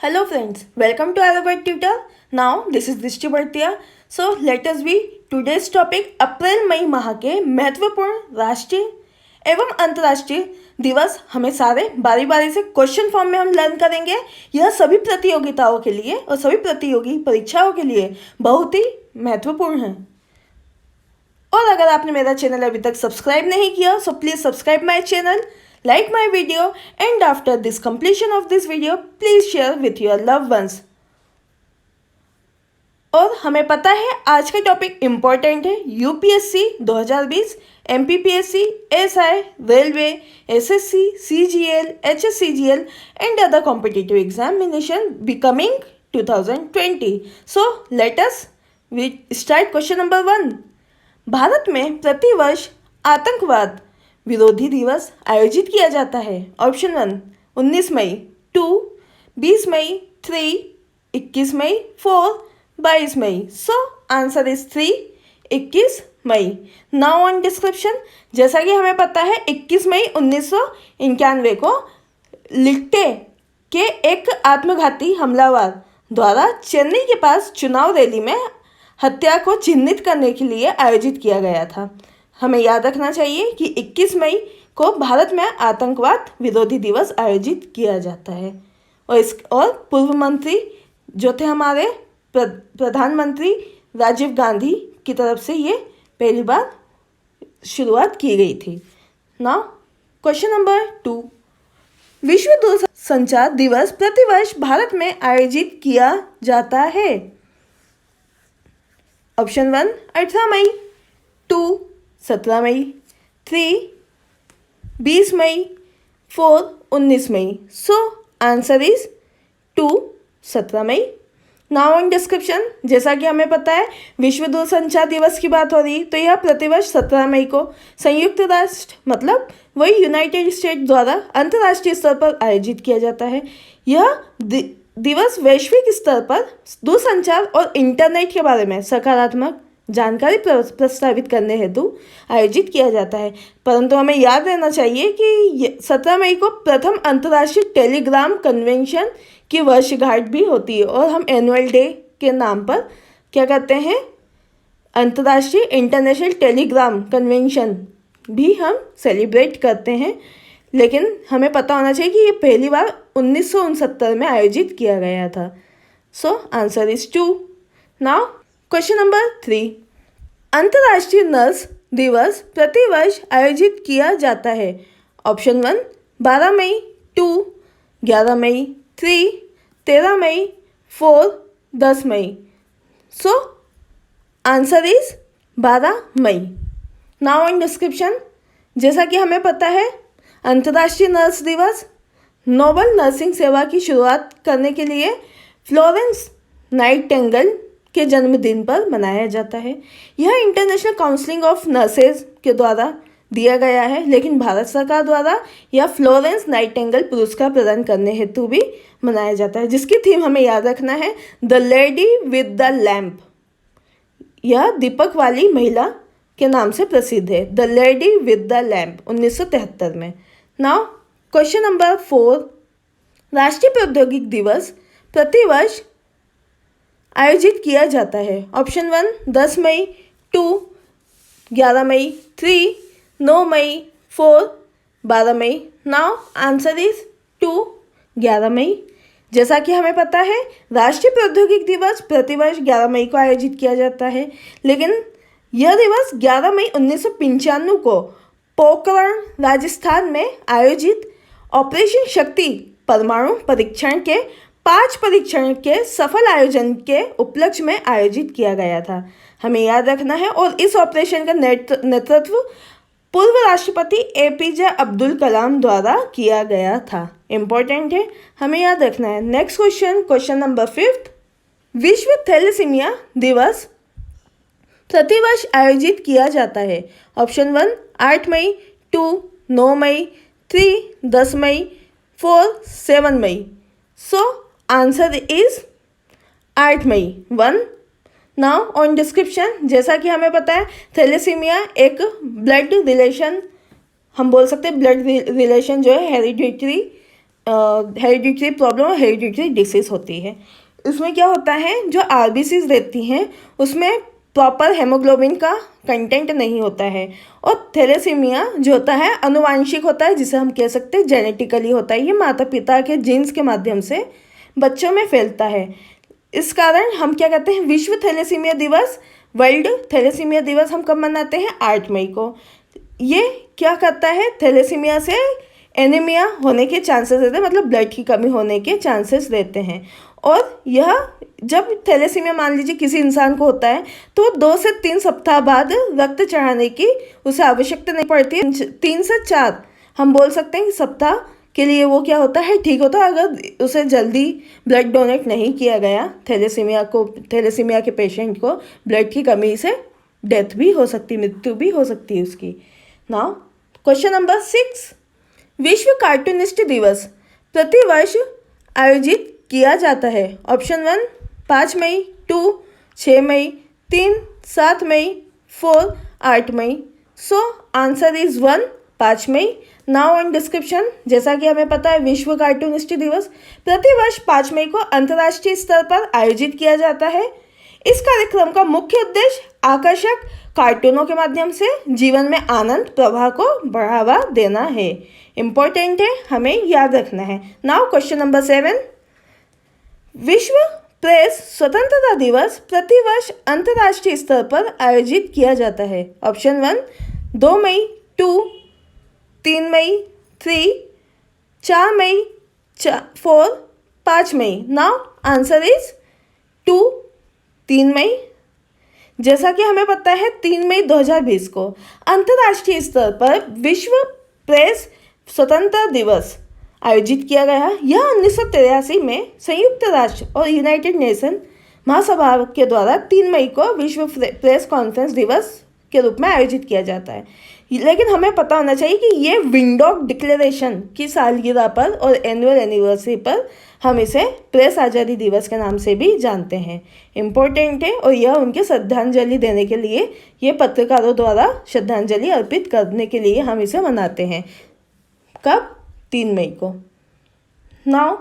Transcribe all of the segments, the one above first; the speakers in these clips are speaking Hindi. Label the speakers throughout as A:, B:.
A: Hello friends, welcome to Arabic Tutor. Now this is Dishti Bhartiya. So let us be today's topic अप्रैल मई माह के महत्वपूर्ण राष्ट्रीय एवं अंतर्राष्ट्रीय दिवस हमें सारे बारी बारी से क्वेश्चन फॉर्म में हम लर्न करेंगे। यह सभी प्रतियोगिताओं के लिए और सभी प्रतियोगी परीक्षाओं के लिए बहुत ही महत्वपूर्ण है। और अगर आपने मेरा चैनल अभी तक सब्सक्राइब नहीं किया so please subscribe my channel, like my video, and after this completion of this video please share with your loved ones। और हमें पता है आज का टॉपिक इम्पोर्टेंट है। UPSC 2020, MPPSC, SI, railway, SSC, CGL, HSCGL and other competitive examination becoming 2020। So let us start question number 1। भारत में प्रतिवर्ष आतंकवाद विरोधी दिवस आयोजित किया जाता है। ऑप्शन 1 19 मई, 2 20 मई, 3 21 मई, 4 22 मई। So answer is 3 21 May. Now on description, जैसा कि हमें पता है 21 मई 1991 को लिट्टे के एक आत्मघाती हमलावर द्वारा चेन्नई के पास चुनाव रैली में हत्या को चिन्हित करने के लिए आयोजित किया गया था। हमें याद रखना चाहिए कि 21 मई को भारत में आतंकवाद विरोधी दिवस आयोजित किया जाता है। और पूर्व मंत्री जो थे हमारे प्रधानमंत्री राजीव गांधी की तरफ से ये पहली बार शुरुआत की गई थी। Now question number 2। विश्व दूरसंचार दिवस प्रतिवर्ष भारत में आयोजित किया जाता है। ऑप्शन 1 18 मई, 2 17 मई, 3 20 मई, 4 19 मई। सो आंसर इज 2 17 मई। नाउ ऑन डिस्क्रिप्शन, जैसा कि हमें पता है विश्व दूरसंचार दिवस की बात हो रही तो यह प्रतिवर्ष 17 मई को संयुक्त राष्ट्र मतलब वही यूनाइटेड स्टेट द्वारा अंतर्राष्ट्रीय स्तर पर आयोजित किया जाता है। यह दिवस वैश्विक स्तर पर दूरसंचार और इंटरनेट के बारे में सकारात्मक जानकारी प्रस्तावित करने हेतु आयोजित किया जाता है। परंतु हमें याद रहना चाहिए कि 17 मई को प्रथम अंतर्राष्ट्रीय टेलीग्राम कन्वेंशन की वर्षगांठ भी होती है और हम एनुअल डे के नाम पर क्या करते हैं, अंतर्राष्ट्रीय इंटरनेशनल टेलीग्राम कन्वेंशन भी हम सेलिब्रेट करते हैं। लेकिन हमें पता होना चाहिए कि ये पहली बार 1969 में आयोजित किया गया था। So answer is 2। Now question number 3। अंतर्राष्ट्रीय नर्स दिवस प्रतिवर्ष आयोजित किया जाता है। ऑप्शन 1 12 मई, 2 11 मई, 3 13 मई, 4 10 मई। सो आंसर इज 12 मई। नाउ इन डिस्क्रिप्शन, जैसा कि हमें पता है अंतर्राष्ट्रीय नर्स दिवस नोबल नर्सिंग सेवा की शुरुआत करने के लिए फ्लोरेंस नाइटिंगेल के जन्मदिन पर मनाया जाता है। यह इंटरनेशनल काउंसिल ऑफ नर्सेज के द्वारा दिया गया है, लेकिन भारत सरकार द्वारा यह फ्लोरेंस नाइटिंगेल पुरस्कार प्रदान करने हेतु भी मनाया जाता है, जिसकी थीम हमें याद रखना है the lady with the lamp. यह दीपक वाली महिला के नाम से प्रसिद्ध है, the lady with the lamp 1973 में। Now question number 4। राष्ट्रीय प्रौद्योगिकी दिवस प्रतिवर्ष आयोजित किया जाता है। ऑप्शन 1 10 मई, 2 11 मई, 3 9 मई, 4 12 मई। नाउ आंसर इज 2 11 मई। जैसा कि हमें पता है राष्ट्रीय प्रौद्योगिकी दिवस प्रतिवर्ष 11 मई को आयोजित किया जाता है, लेकिन यह दिवस 11 मई 1995 को पोखरण राजस्थान में आयोजित ऑपरेशन शक्ति परमाणु परीक्षण के 5 परीक्षण के सफल आयोजन के उपलक्ष्य में आयोजित किया गया था। हमें याद रखना है और इस ऑपरेशन का नेतृत्व पूर्व राष्ट्रपति एपीजे अब्दुल कलाम द्वारा किया गया था। इम्पोर्टेंट है, हमें याद रखना है। Next question, question number 5। विश्व थैलेसीमिया दिवस प्रतिवर्ष आयोजित किया जाता है। ऑप्शन 1 8 मई, 2 9 मई, 3 10 मई, 4 7 मई। सो आंसर इज 8 मई 1। नाउ ऑन डिस्क्रिप्शन, जैसा कि हमें पता है थैलेसीमिया एक ब्लड रिलेशन, हम बोल सकते हैं ब्लड रिलेशन जो है हेरिडिटरी हेरिडिटरी प्रॉब्लम और हेरिडिटरी डिसीज होती है। उसमें क्या होता है, जो आरबीसीज रहती हैं उसमें प्रॉपर हेमोग्लोबिन का कंटेंट नहीं होता है, और थैलेसीमिया जो होता है अनुवांशिक होता है, जिसे हम कह सकते हैं जेनेटिकली होता है। ये माता पिता के जीन्स के माध्यम से बच्चों में फैलता है। इस कारण हम क्या कहते हैं, विश्व थैलेसीमिया दिवस, वर्ल्ड थैलेसीमिया दिवस हम कब मनाते हैं, 8 मई को। ये क्या करता है, थैलेसीमिया से एनीमिया होने के चांसेस रहते हैं, मतलब ब्लड की कमी होने के चांसेस रहते हैं। और यह जब थैलेसीमिया मान लीजिए किसी इंसान को होता है तो 2 से 3 सप्ताह बाद रक्त चढ़ाने की उसे आवश्यकता नहीं पड़ती है। 3 से 4 हम बोल सकते हैं कि सप्ताह के लिए वो क्या होता है, ठीक होता है। अगर उसे जल्दी ब्लड डोनेट नहीं किया गया, थैलेसीमिया के पेशेंट को ब्लड की कमी से डेथ भी हो सकती, मृत्यु भी हो सकती है उसकी। नाउ क्वेश्चन नंबर 6, विश्व कार्टूनिस्ट दिवस प्रतिवर्ष आयोजित किया जाता है। ऑप्शन 1 5 मई, 2 6 मई, 3 7 मई, 4 8 मई। सो आंसर इज 1 5 मई। नाउ ऑन डिस्क्रिप्शन, जैसा कि हमें पता है विश्व कार्टूनिस्ट दिवस प्रतिवर्ष 5 मई को अंतर्राष्ट्रीय स्तर पर आयोजित किया जाता है। इस कार्यक्रम का मुख्य उद्देश्य आकर्षक कार्टूनों के माध्यम से जीवन में आनंद प्रवाह को बढ़ावा देना है। इम्पोर्टेंट है, हमें याद रखना है। नाउ क्वेश्चन नंबर 7, विश्व प्रेस स्वतंत्रता दिवस प्रतिवर्ष अंतर्राष्ट्रीय स्तर पर आयोजित किया जाता है। ऑप्शन 1 2 मई, 2 3 मई, 3 4 मई, 4 5 मई। नाउ आंसर इज 2 3 मई। जैसा कि हमें पता है 3 मई 2020 को अंतर्राष्ट्रीय स्तर पर विश्व प्रेस स्वतंत्रता दिवस आयोजित किया गया। यह 1983 में संयुक्त राष्ट्र और यूनाइटेड नेशन महासभा के द्वारा 3 मई को विश्व प्रेस कॉन्फ्रेंस दिवस के रूप में आयोजित किया जाता है। लेकिन हमें पता होना चाहिए कि ये विंडोक डिक्लेरेशन की सालगिरह पर और एनुअल एनिवर्सरी पर हम इसे प्रेस आज़ादी दिवस के नाम से भी जानते हैं। इम्पोर्टेंट है, और यह उनके श्रद्धांजलि देने के लिए, ये पत्रकारों द्वारा श्रद्धांजलि अर्पित करने के लिए हम इसे मनाते हैं। कब? 3 मई को। नाउ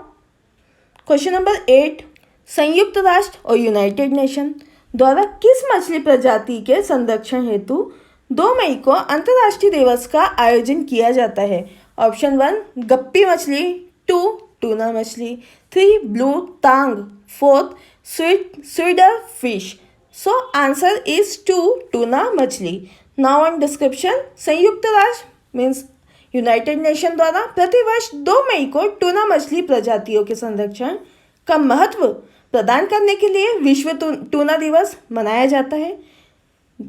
A: क्वेश्चन नंबर 8, संयुक्त राष्ट्र और यूनाइटेड नेशन द्वारा किस मछली प्रजाति के संरक्षण हेतु 2 मई को अंतर्राष्ट्रीय दिवस का आयोजन किया जाता है। ऑप्शन 1 गप्पी मछली, 2 टूना मछली, 3 ब्लू टांग, 4 स्वीडर fish. So answer is 2 tuna मछली। नाउ ऑन डिस्क्रिप्शन, संयुक्त राष्ट्र मीन्स यूनाइटेड नेशन द्वारा प्रतिवर्ष 2 मई को टूना मछली प्रजातियों के संरक्षण का महत्व प्रदान करने के लिए विश्व टूना दिवस मनाया जाता है।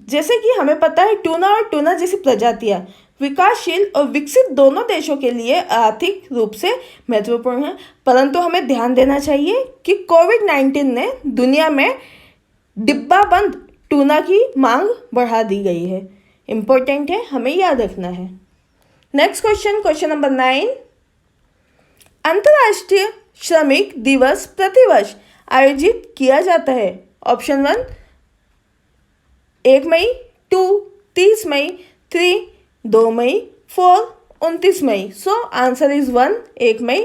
A: जैसे कि हमें पता है टूना और टूना जैसी प्रजातियां विकासशील और विकसित दोनों देशों के लिए आर्थिक रूप से महत्वपूर्ण है, परंतु हमें ध्यान देना चाहिए कि कोविड-19 ने दुनिया में डिब्बाबंद टूना की मांग बढ़ा दी गई है। इम्पोर्टेंट है, हमें याद रखना है। नेक्स्ट क्वेश्चन, क्वेश्चन नंबर 9, अंतर्राष्ट्रीय श्रमिक दिवस प्रतिवर्ष आयोजित किया जाता है। ऑप्शन 1 1 मई, 2 30 मई, 3 2 मई, 4 29 मई। सो आंसर इज 1 1 मई।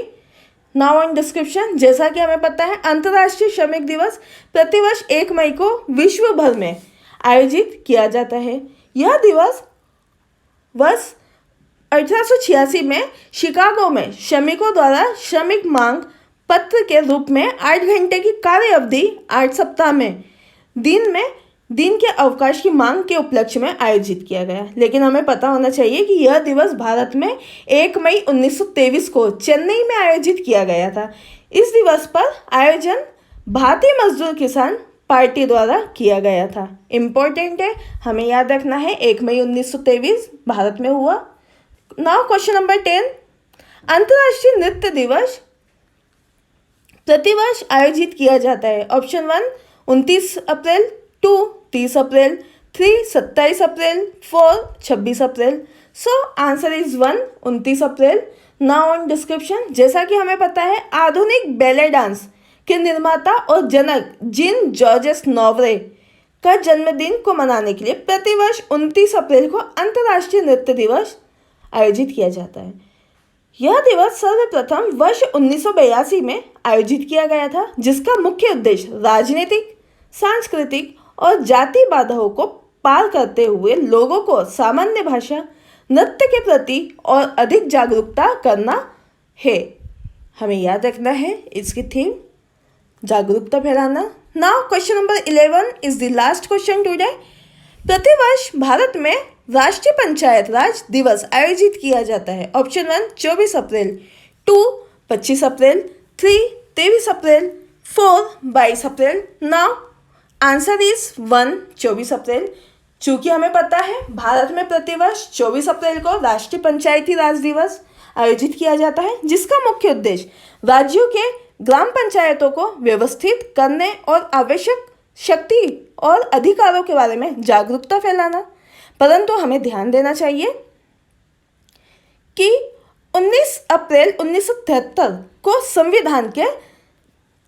A: नाउ ऑन डिस्क्रिप्शन, जैसा कि हमें पता है अंतर्राष्ट्रीय श्रमिक दिवस प्रतिवर्ष 1 मई को विश्व भर में आयोजित किया जाता है। यह दिवस वर्ष 1886 में शिकागो में श्रमिकों द्वारा श्रमिक मांग पत्र के रूप में 8 घंटे की कार्य अवधि 8 सप्ताह में दिन के अवकाश की मांग के उपलक्ष्य में आयोजित किया गया। लेकिन हमें पता होना चाहिए कि यह दिवस भारत में 1 मई 1923 को चेन्नई में आयोजित किया गया था। इस दिवस पर आयोजन भारतीय मजदूर किसान पार्टी द्वारा किया गया था। इम्पोर्टेंट है, हमें याद रखना है 1 मई 1923 भारत में हुआ। नाउ क्वेश्चन नंबर 10, अंतर्राष्ट्रीय नृत्य दिवस प्रतिवर्ष आयोजित किया जाता है। Option 1 29 April, 2 30 April, 3 27 April, 4 26 April. So answer is 1 29 April. Now on description, जैसा कि हमें पता है आधुनिक बैले डांस के निर्माता और जनक जीन जॉर्जेस नोवरे का जन्मदिन को मनाने के लिए प्रतिवर्ष 29 अप्रैल को अंतर्राष्ट्रीय नृत्य दिवस आयोजित किया जाता है। यह दिवस सर्वप्रथम वर्ष 1982 में आयोजित किया गया था, जिसका मुख्य उद्देश्य राजनीतिक, सांस्कृतिक और जाति बाधाओं को पार करते हुए लोगों को सामान्य भाषा नृत्य के प्रति और अधिक जागरूकता करना है। हमें याद रखना है इसकी थीम जागरूकता फैलाना। Now question number 11 is the last question today. प्रतिवर्ष भारत में राष्ट्रीय पंचायत राज दिवस आयोजित किया जाता है। Option 1 24 April, 2 25 April, 3 23 April, 4 22 April. Now answer is 1 24 अप्रैल। चूंकि हमें पता है भारत में प्रतिवर्ष 24 अप्रैल को राष्ट्रीय पंचायती राज दिवस आयोजित किया जाता है, जिसका मुख्य उद्देश्य राज्यों के ग्राम पंचायतों को व्यवस्थित करने और आवश्यक शक्ति और अधिकारों के बारे में जागरूकता फैलाना। परंतु हमें ध्यान देना चाहिए कि 19 अप्रैल 1973 को संविधान के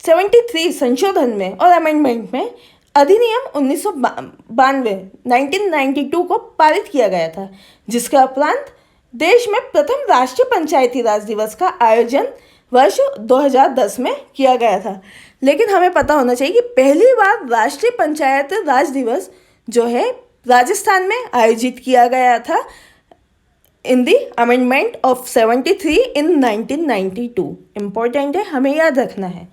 A: 73 संशोधन में और अमेंडमेंट में अधिनियम 1992 को पारित किया गया था, जिसके उपरांत देश में प्रथम राष्ट्रीय पंचायती राज दिवस का आयोजन वर्ष 2010 में किया गया था। लेकिन हमें पता होना चाहिए कि पहली बार राष्ट्रीय पंचायत राज दिवस जो है राजस्थान में आयोजित किया गया था in the amendment of 73 in 1992। Important है, हमें याद रखना है।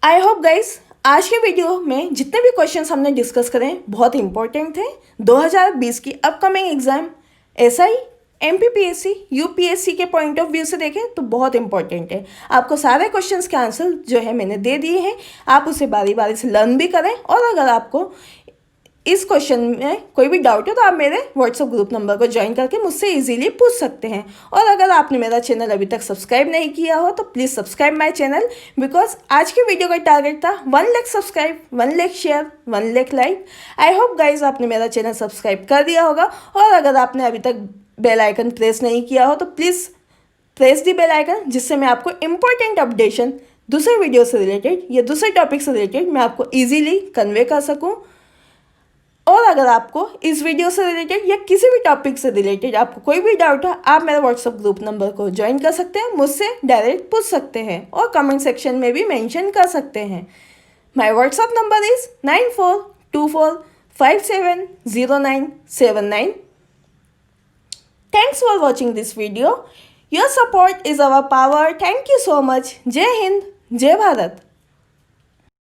A: आई होप गाइस आज के वीडियो में जितने भी क्वेश्चंस हमने डिस्कस करें बहुत इंपॉर्टेंट थे। 2020 की upcoming exam SI, MPPSC, UPSC के पॉइंट ऑफ व्यू से देखें तो बहुत इंपॉर्टेंट है। आपको सारे क्वेश्चंस के आंसर जो है मैंने दे दिए हैं, आप उसे बारी बारी से लर्न भी करें। और अगर आपको इस क्वेश्चन में कोई भी डाउट हो तो आप मेरे व्हाट्सएप ग्रुप नंबर को ज्वाइन करके मुझसे इजीली पूछ सकते हैं। और अगर आपने मेरा चैनल अभी तक सब्सक्राइब नहीं किया हो तो please subscribe my channel, because आज की वीडियो का टारगेट था 1 lakh subscribe, 1 lakh share, 1 lakh like. I hope guys आपने मेरा चैनल सब्सक्राइब कर दिया होगा। और अगर आपने अभी तक बेल आइकन प्रेस नहीं किया हो तो please press the bell icon, जिससे मैं आपको इम्पोर्टेंट अपडेशन दूसरे वीडियो से रिलेटेड या दूसरे टॉपिक से रिलेटेड मैं आपको ईजिली कन्वे कर सकूँ। और अगर आपको इस वीडियो से रिलेटेड या किसी भी टॉपिक से रिलेटेड आपको कोई भी डाउट है, आप मेरे व्हाट्सएप ग्रुप नंबर को ज्वाइन कर सकते हैं, मुझसे डायरेक्ट पूछ सकते हैं और कमेंट सेक्शन में भी मेंशन कर सकते हैं। My WhatsApp number is 9424570979। Thanks for watching this video. Your support is our power. Thank you so much. जय हिंद, जय भारत।